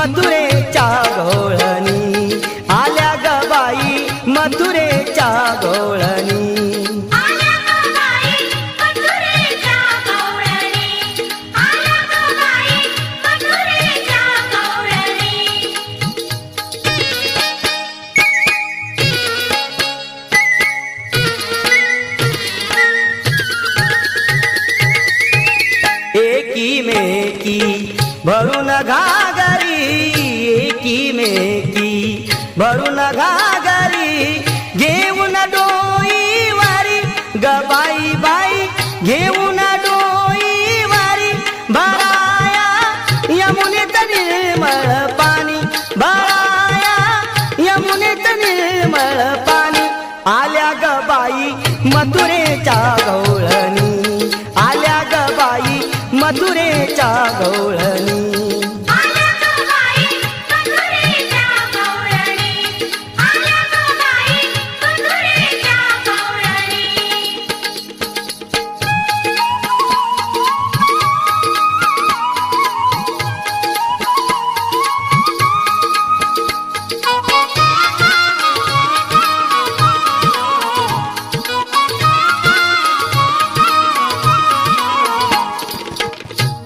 मथुरेच्या गवळणी आल्या ग बाई मथुरेच्या गवळणी एकीमेकी भरून घागरी एकीमेकी भरून घागरी घेऊन डोई वारी ग बाई बाई घेऊन डोई वारी भराया यमुनेत निर्मळ पाणी भराया यमुनेत निर्मळ पाणी आल्या ग बाई मथुरेच्या गवळणी आल्या ग बाई मथुरेच्या गवळणी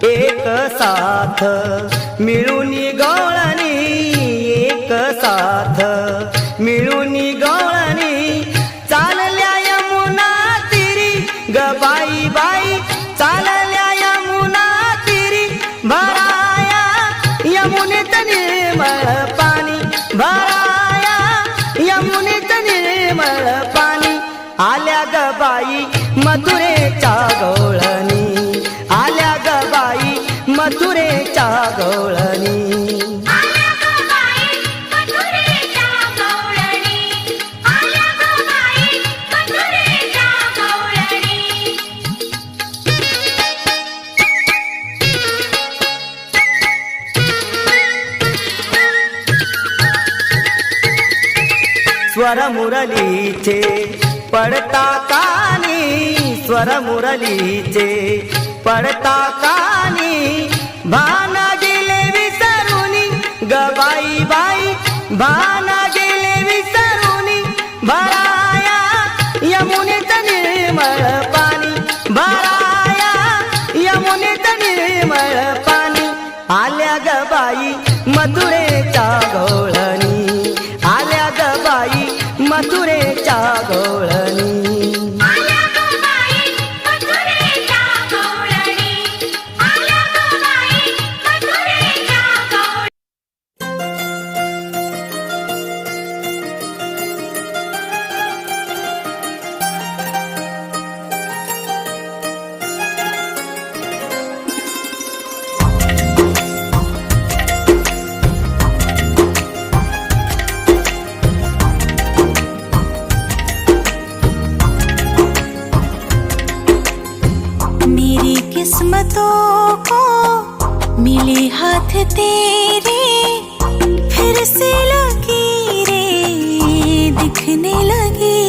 एक साथ मिळून गवळणी एक साथ मिळून गवळणी चालल्या यमुना तिरी ग बाई बाई चालल्या यमुना तिरी भराया यमुनेत निर्मळ पाणी भराया यमुनेत निर्मळ पाणी आल्या ग बाई मथुरेच्या गवळणी आल्या ग बाई मथुरेच्या गवळणी स्वर मुरलीचे पडता कानी स्वर मुरलीचे पडता कानी भान गेले विसरुनी ग बाई बाई भान गेले विसरुनी भराया यमुनेत निर्मळ पाणी भराया यमुनेत निर्मळ पाणी आल्या ग बाई मथुरेच्या गवळणी आल्या ग बाई मथुरेच्या गवळणी किस्मतों को मिले हाथ तेरे फिर से लकीरें दिखने लगी।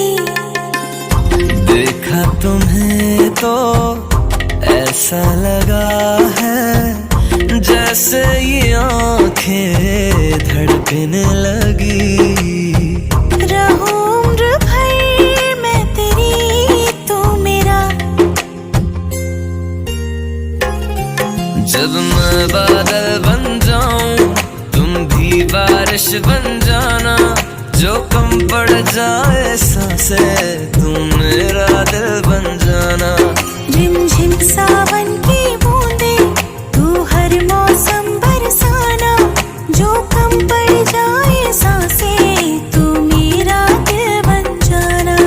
देखा तुम्हें तो ऐसा लगा है जैसे ये आंखें धड़कने लगी। रहूं उम्र भर मैं तेरी तू मेरा। जब मैं बादल बन जाऊं तुम भी बारिश बन जाना। जो कम पड़ जाए सांसें तुम मेरा दिल बन जाना। रिमझिम सावन की बूंदे तू हर मौसम बरसाना। जो कम पड़ जाए सांसें तू मेरा दिल बन जाना।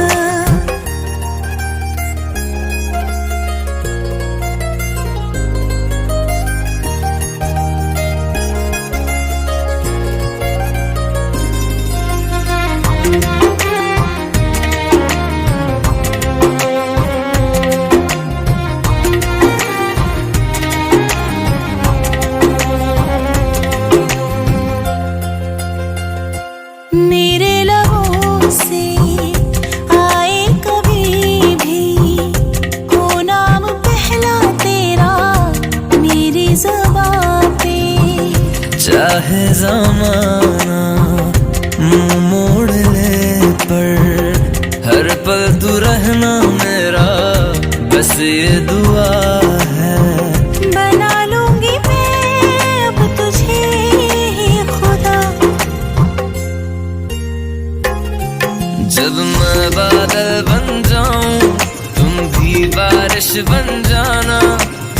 बारिश बन जाना,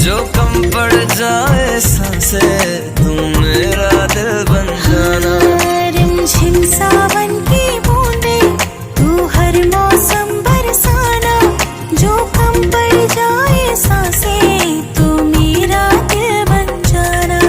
जो कम पड़ जाए सांसें तू मेरा दिल बन जाना। रिमझिम सावन की बूंदे तू हर मौसम बरसाना, जो कम पड़ जाए सांसें तू मेरा दिल बन जाना।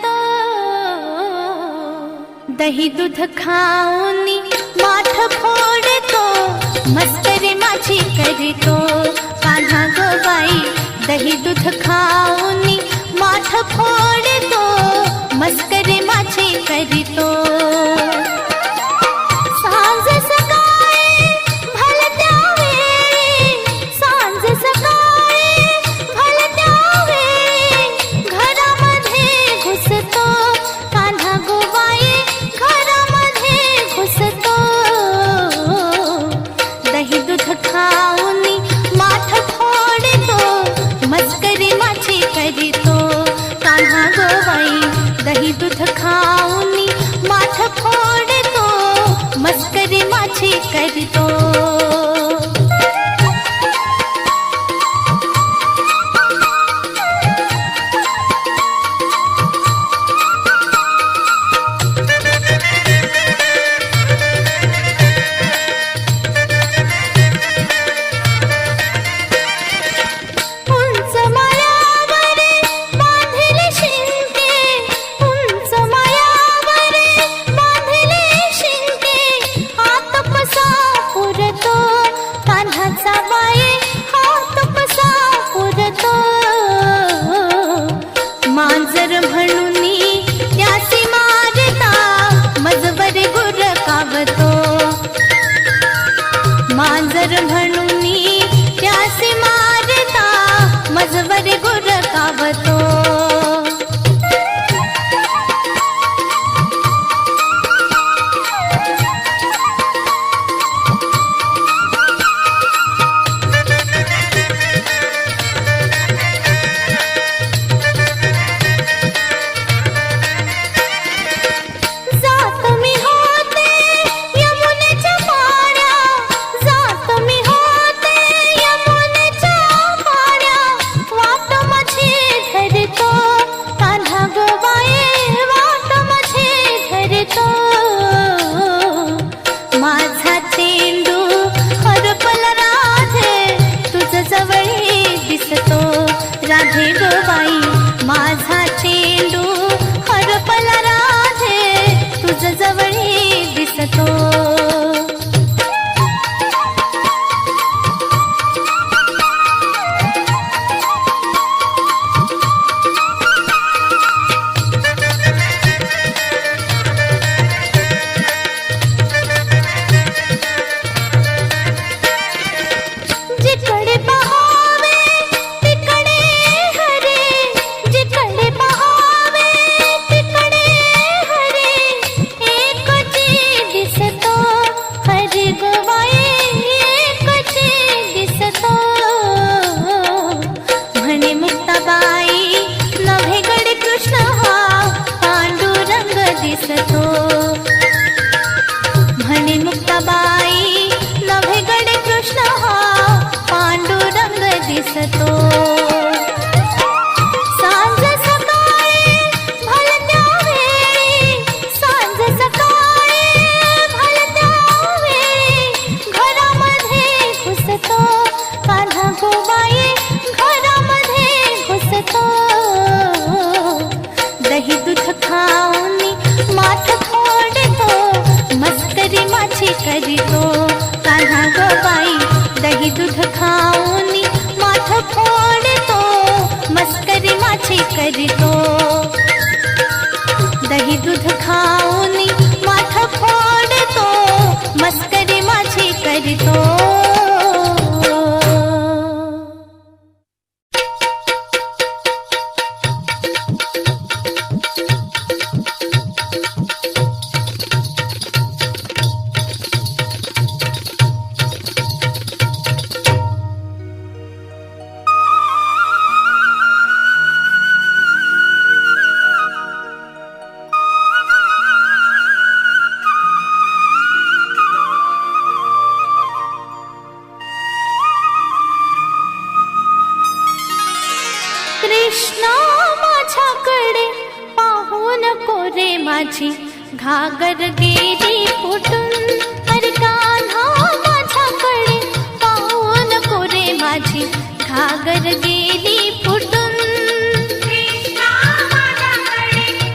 तो दही दूध खाऊनी माठ फोडतो मस्करी माझी करीतो कान्हा ग बाई दही दूध खाऊनी माठ फोडतो मस्करी माझी करीतो सांज सकाळी भलत्या वेळी सांज सकाळी भलत्या वेळी घरामध्ये घुसतो कान्हा ग बाई घरामध्ये घुसतो दही दूध खाऊनी माठ फोडतो मस्करी माझी करीतो कान्हा ग बाई दही दूध खाऊनी माठ फोडतो मस्करी माझी करीतो मांजर म्हणूनी त्यासी मारता मजवर गुर कावतो मांजर म्हणूनी त्यासी मारता मजवर गुर कावतो माझा चेंडू हरपला राधे तुझ जवळ दिसतो राधे ग बाई माझा चेंडू हरपला राधे तुझ जवळ दिसतो म्हणे मुक्ताबाई नभेगडे कृष्ण हा पांडुरंग दिसतो सांज सकाळी भलत्या वेळी सांज सकाळी भलत्या वेळी घरामध्ये घुसतो कान्हा ग बाई घरामध्ये घुसतो दही दूध खाऊनी माठ फोडतो मस्करी माझी करीतो कान्हा ग बाई दही दूध खाऊनी माठ फोडतो मस्करी माझी करीतो दही दूध खाऊनी माठ फोडतो मस्करी माझी करीतो कृष्णा माझ्याकडे पाहू नको रे माझी घागर गेली फुटून अरे कान्हा माझ्याकडे पाहू नको रे माझी घागर गेली फुटून कृष्णा माझ्याकडे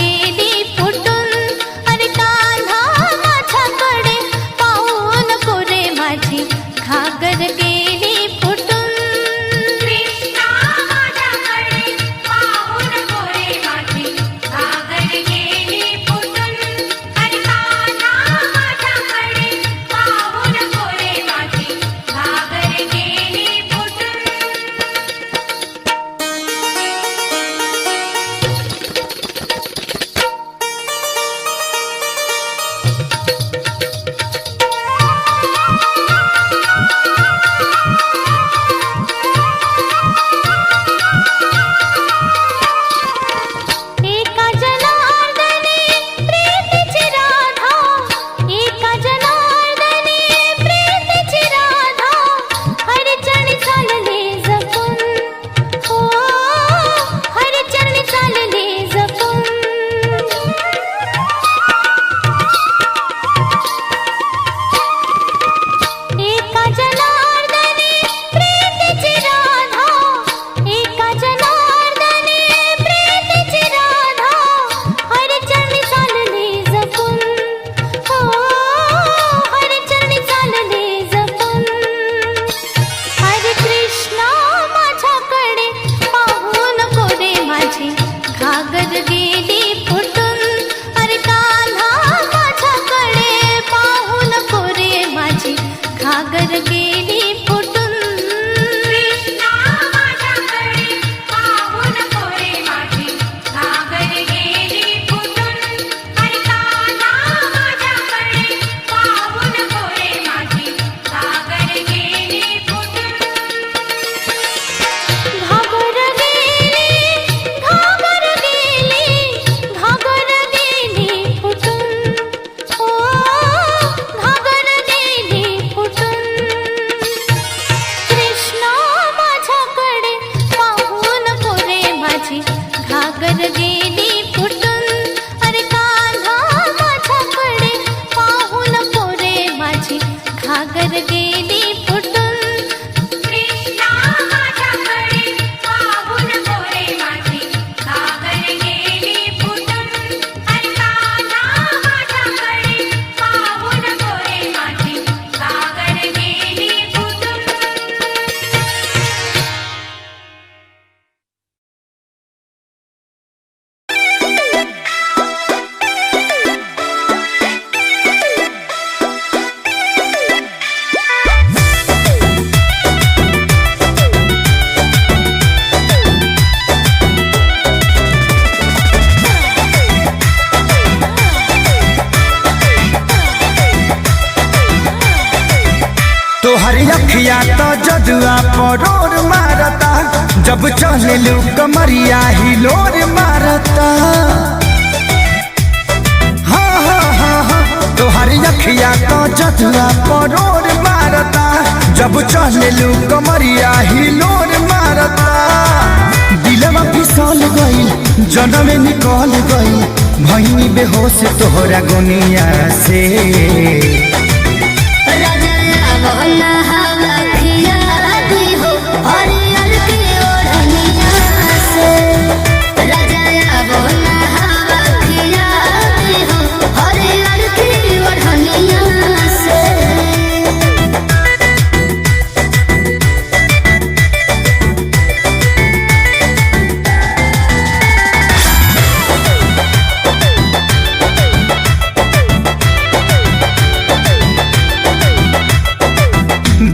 गेली फुटून, अरे कान्हा माझ्याकडे पाहू नको रे माझी घागर गेली फुटून. कृष्णा माझ्याकडे पाहू नको रे माझी घागर गेली फुटून, अरे कान्हा माझ्याकडे पाहू नको रे माझी घागर गेली फुटून. एका जनार्दने प्रीतीची राधा, एका जनार्दने प्रीतीची राधा, हरिचरणी चालले जपून, हो हरिचरणी चालले जपून. एका जनार्दने प्रीतीची राधा, एका जनार्दने प्रीतीची राधा, हरिचरणी चालले जपून, हो हरिचरणी चालले जपून. हरे कृष्णा माझ्याकडे पाहू नको रे माझी घागर गेली फुटून, अरे कान्हा माझ्याकडे पाहू नको रे माझी घागर गेली फुटून. कृष्णा माझ्याकडे पाहू नको रे माझी घागर गेली फुटून, अरे कान्हा माझ्याकडे पाहू नको रे माझी घागर गेली फुटून. घागर गेली, घागर गेली, घागर गेली फुटून, ओ घागर गेली फुटून. कृष्णा माझ्याकडे पाहू नको रे माझी घागर गेली फुटून, अरे कान्हा माझ्याकडे पाहू नको रे माझी घागर गेली फुटून. कृष्णा माझ्याकडे पाहू नको रे माझी घागर गेली फुटून, अरे कान्हा माझ्याकडे पाहू नको रे माझी घागर गेली फुटून. तोहरी अखिया तो जदुआ परोर मारता, जब चले लू कमरिया हिलोर मारता. हाँ हाँ हाँ हाँ तोहरी अखिया तो जदुआ परोर मारता, जब चले लू कमरिया हिलोर मारता. दिलवा फिसल गईल, जनम निकल गईल, भईनी बेहोश तोहरा गुनिया से. बोला हवा खियादी हो हरियर की ओढ़निया से, राजा बोला हवा खियादी हो हरियर की ओढ़निया से.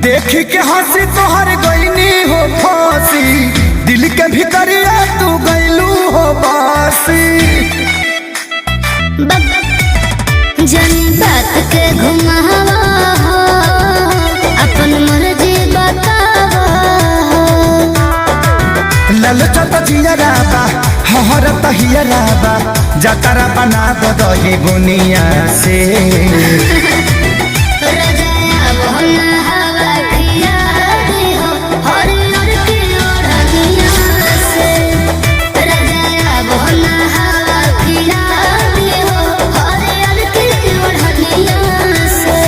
देख के हंसी तोहर गईनी हो फांसी, दिल के भीतरिया तू गईलू हो बासी. जन बात के घुमावा हो, अपन मर्जी बतावा. ललचत जियराबा हहरत हियराबा, जतरा बना दही बुनिया से. राजा बोला हवा खियादी हो हरियर की ओढ़निया से, राजा बोला हवा खियादी हो हरियर की ओढ़निया से.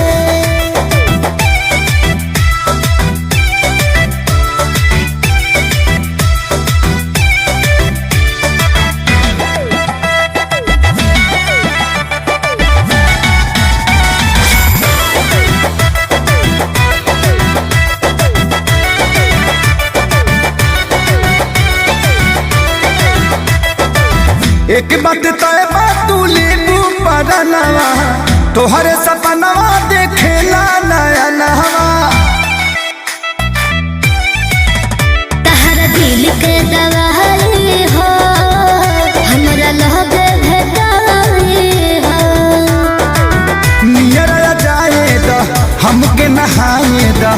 एक बात तय बा तू लेबू परनवा तोहरे सपनवा देखेला नया नहवा तहरा दिल के दवाई हो हमरा लगे भेटाई हो नियर जाए द हमके नहाए द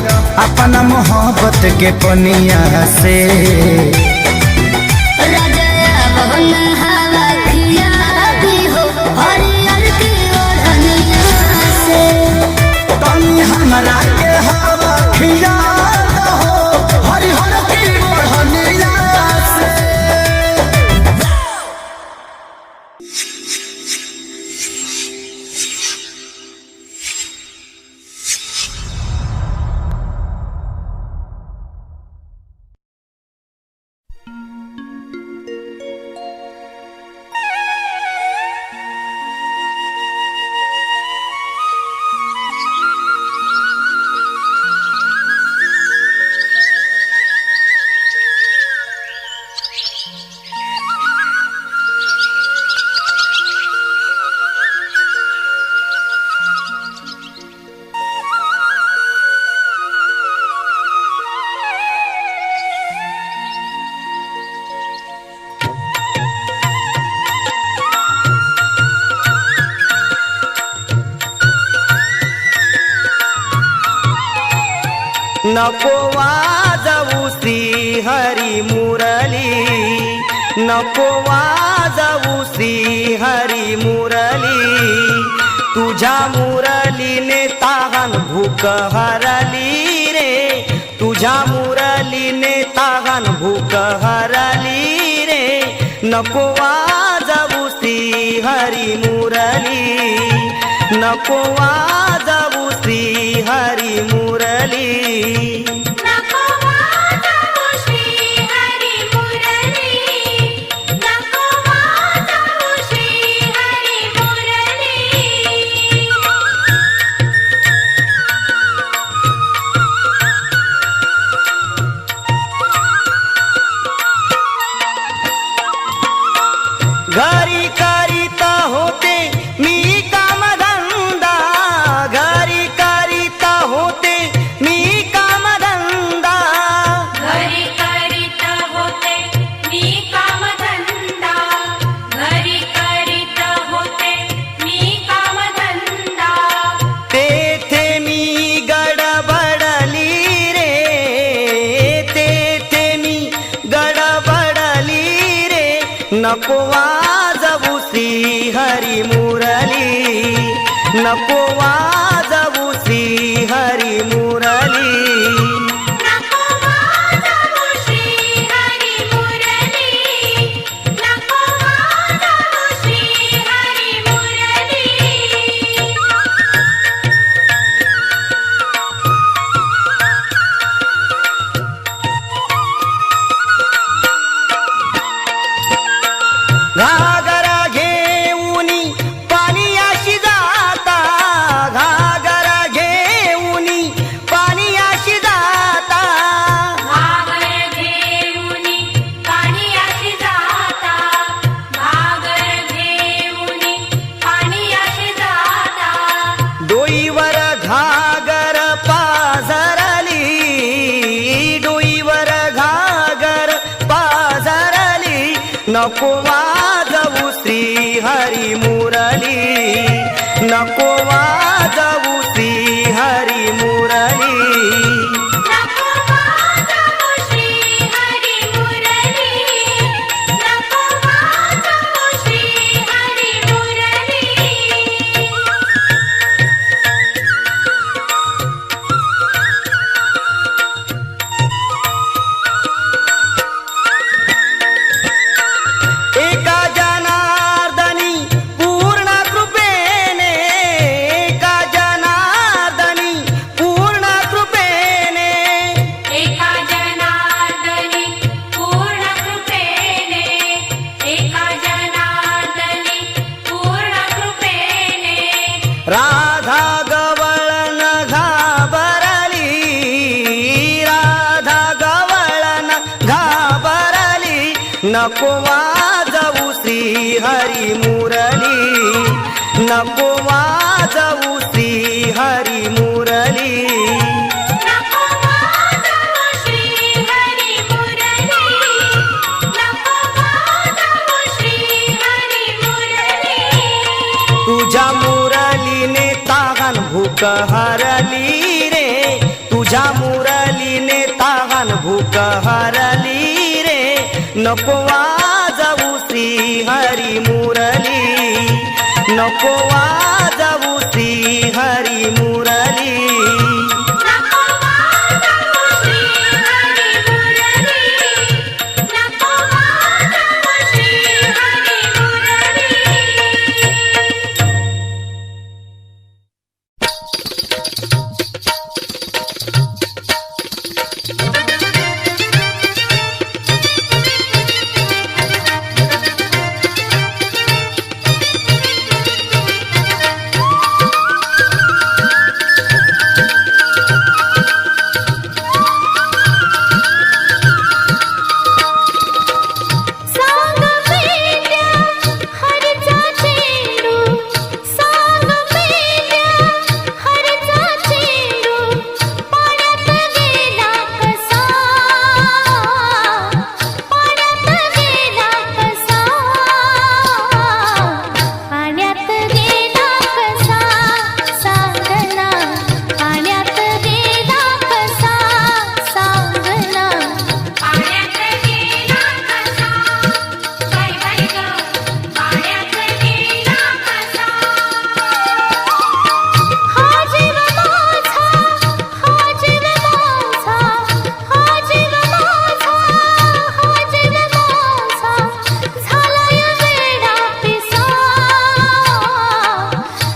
अपना मोहब्बत के पनिया से हमरा के हवा खिया हो हरिहर की ओढ़निया से नको वाजवू श्री हरी मुरली नको वाजवू श्री हरी मुरली तुझ्या मुरलीने ताहन भूक हरली रे तुझ्या मुरलीने ताहन भूक हरली रे नको वाजवू श्री हरी मुरली नको वाजवू श्री हरी मुरली नको वाजवू श्री हरी मुरली नको वाजवू श्री हरी मुरली घरी करीता होते मी कामधंदा घरी करीता होते मी कामधंदा घरी करीत होते मी कामधंदा घरी करीत होते मी कामधंदा तेथे मी गडबडली रे तेथे मी गडबडली रे नको वाजवू श्री हरी मुरली नको वाजवू श्री हरी मुरली नको वाजवू श्री हरी मुरली नको वाजवू श्री हरी मुरली घागरा घेऊनी पाणी अशी जाता घागरा घेऊनी पाणी अशी जाता घागर घेऊनी पाणी अशी जाता घागर घेऊनी पाणी अशी जाता डोईवर घागर पाझरली डोईवर घागर पाझरली नको वाजवू श्री हरी मुरली नको वाजवू श्री हरी मुरली नको वाजवू श्री हरी मुरली नको वाजवू श्री हरी मुरली एका जनार्दनी पूर्ण कृपेने एका जनार्दनी पूर्ण कृपेने एका जनार्दनी पूर्ण कृपेने एका जनार्दनी पूर्ण कृपेने राधा गवळण घाबरली राधा गवळण घाबरली नको वाजवू श्री हरी नको वाजवू श्री हरी मुरली नको वाजवू श्री हरी मुरली नको वाजवू श्री हरी मुरली तुझ्या मुरलीने तागन भूक हरली रे तुझ्या मुरलीने तागन भूक हरली रे नको वाजवू श्री हरी मुरली नको